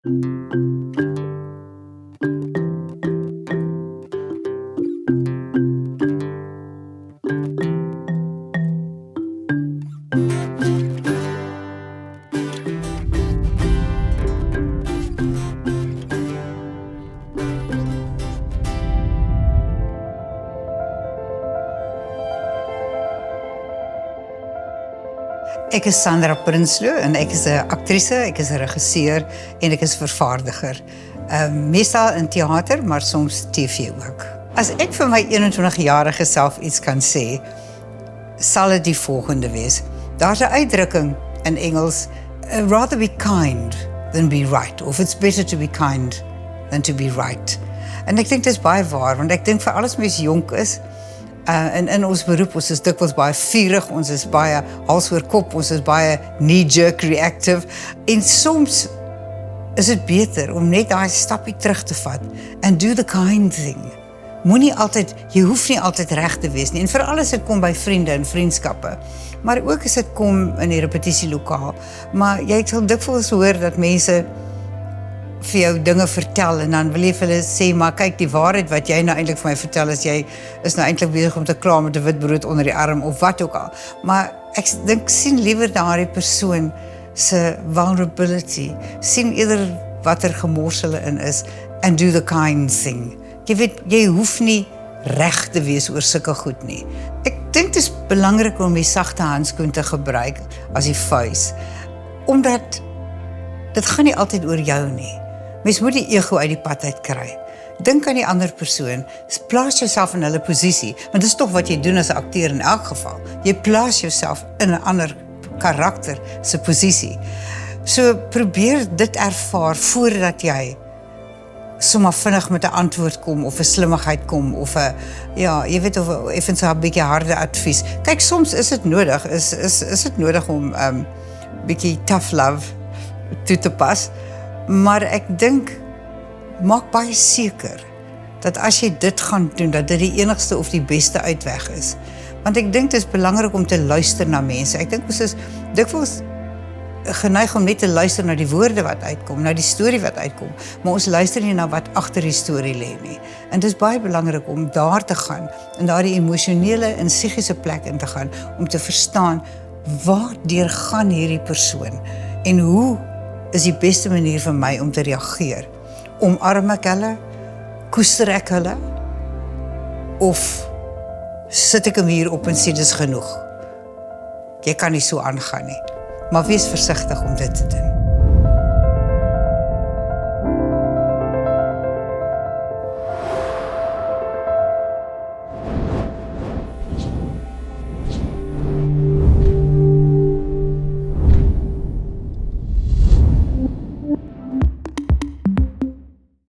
Ek is Sandra Prinsloo en ek is 'n aktrise, ek is 'n regisseur en ek is vervaardiger. Meestal in teater, maar soms TV ook. As ek vir my 21-jarige self iets kan sê, sal dit die volgende wees. Daar's 'n uitdrukking in Engels, rather be kind than be right, of it's better to be kind than to be right. En ek dink dit is baie waar, want ek dink vir alles mens jonk is, en in ons beroep, ons is dikwels baie vurig, ons is baie hals oor kop, ons is baie knee-jerk reactive, en soms is dit beter om net daai stappie terug te vat, and do the kind thing. Jy hoef nie altyd reg te wees nie, en veral as dit kom by vriende en vriendskappe, maar ook as dit kom in die repetitielokaal, maar jy sal dikwels hoor dat mense vir jou dinge vertel en dan wil jy vir hulle sê, maar kyk, die waarheid wat jy nou eintlik vir my vertel is, jy is nou eintlik besig om te kla met 'n wit brood onder die arm of wat ook al. Maar ek dink sien liewer daardie persoon se vulnerability, sien eerder wat gemors hulle in is and do the kind thing. Jy weet, jy hoef nie reg te wees oor sulke goed nie. Ek dink dit is belangrik om die sagte handskoen te gebruik as die vuis, omdat dit gaan nie altyd oor jou nie. Mens moet die ego uit die pad uit kry. Dink aan die ander persoon, plaas jouself in hulle posisie, want dit is tog wat jy doen as 'n akteur in elk geval. Jy plaas jouself in 'n ander karakter se posisie. So probeer dit ervaar voordat jy sommer vinnig met 'n antwoord kom of 'n slimmigheid kom of 'n jy weet of effens 'n bietjie harde advies. Kyk, soms is dit nodig, is dit nodig om bietjie tough love toe te pas. Maar ek dink, maak baie seker dat as jy dit gaan doen, dat dit die enigste of die beste uitweg is. Want ek dink dit is belangrik om te luister na mense. Ek dink ons is dikwels geneig om net te luister na die woorde wat uitkom, na die storie wat uitkom, maar ons luister nie na wat agter die storie lê nie. En dit is baie belangrik om daar te gaan, en daar die emosionele en psigiese plek in te gaan, om te verstaan, waardeur gaan hierdie persoon, en hoe is die beste manier vir my om te reageer? Omarm ek hulle? Koester ek hulle? Of sit ek hom hier op en sê dis genoeg? Jy kan nie so aangaan nie. Maar wees versigtig om dit te doen.